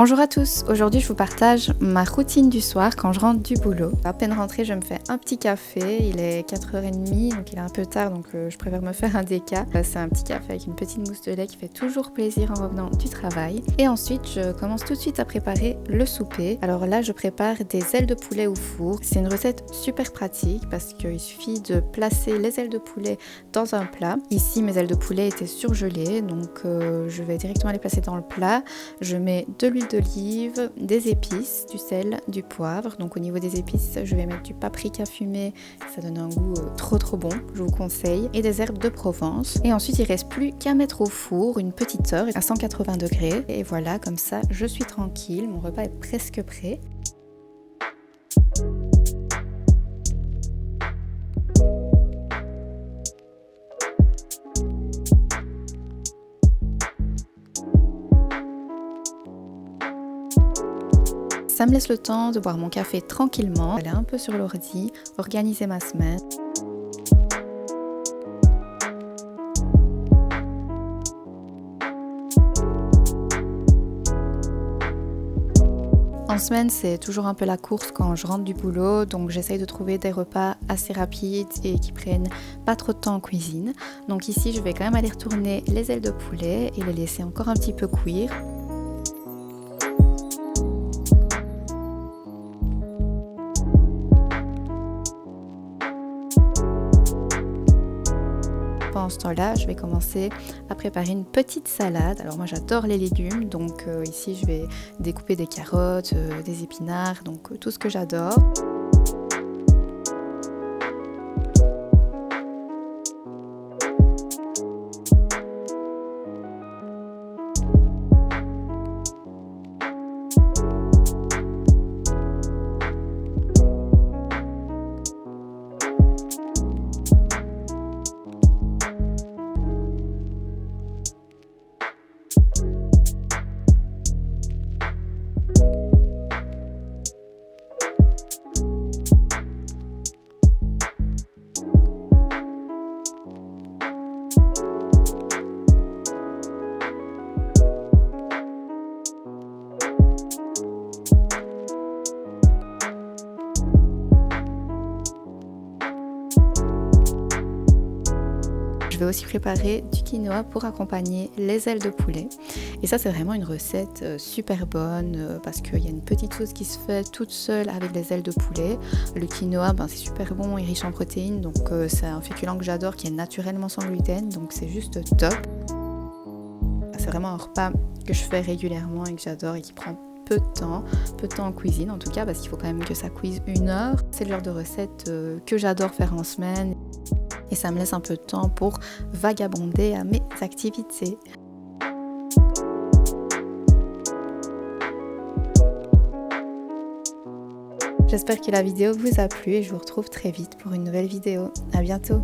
Bonjour à tous, aujourd'hui je vous partage ma routine du soir quand je rentre du boulot. À peine rentrée, je me fais un petit café, il est 4h30 donc il est un peu tard donc je préfère me faire un déca. C'est un petit café avec une petite mousse de lait qui fait toujours plaisir en revenant du travail. Et ensuite je commence tout de suite à préparer le souper. Alors là je prépare des ailes de poulet au four. C'est une recette super pratique parce qu'il suffit de placer les ailes de poulet dans un plat. Ici mes ailes de poulet étaient surgelées donc je vais directement les placer dans le plat. Je mets de l'huile d'olive, des épices, du sel, du poivre. Donc au niveau des épices, je vais mettre du paprika fumé, ça donne un goût trop bon, je vous conseille, et des herbes de Provence. Et ensuite il reste plus qu'à mettre au four une petite heure à 180 degrés. Et voilà, comme ça je suis tranquille, mon repas est presque prêt. Ça me laisse le temps de boire mon café tranquillement, aller un peu sur l'ordi, organiser ma semaine. En semaine, c'est toujours un peu la course quand je rentre du boulot, donc j'essaye de trouver des repas assez rapides et qui prennent pas trop de temps en cuisine. Donc ici, je vais quand même aller retourner les ailes de poulet et les laisser encore un petit peu cuire. Pendant ce temps-là, je vais commencer à préparer une petite salade. Alors moi j'adore les légumes, donc ici je vais découper des carottes, des épinards, donc tout ce que j'adore. Je vais aussi préparer du quinoa pour accompagner les ailes de poulet. Et ça, c'est vraiment une recette super bonne parce qu'il y a une petite sauce qui se fait toute seule avec les ailes de poulet. Le quinoa, c'est super bon et riche en protéines, donc c'est un féculent que j'adore qui est naturellement sans gluten, donc c'est juste top. C'est vraiment un repas que je fais régulièrement et que j'adore et qui prend peu de temps en cuisine en tout cas, parce qu'il faut quand même que ça cuise 1 heure. C'est le genre de recette que j'adore faire en semaine. Et ça me laisse un peu de temps pour vagabonder à mes activités. J'espère que la vidéo vous a plu et je vous retrouve très vite pour une nouvelle vidéo. À bientôt!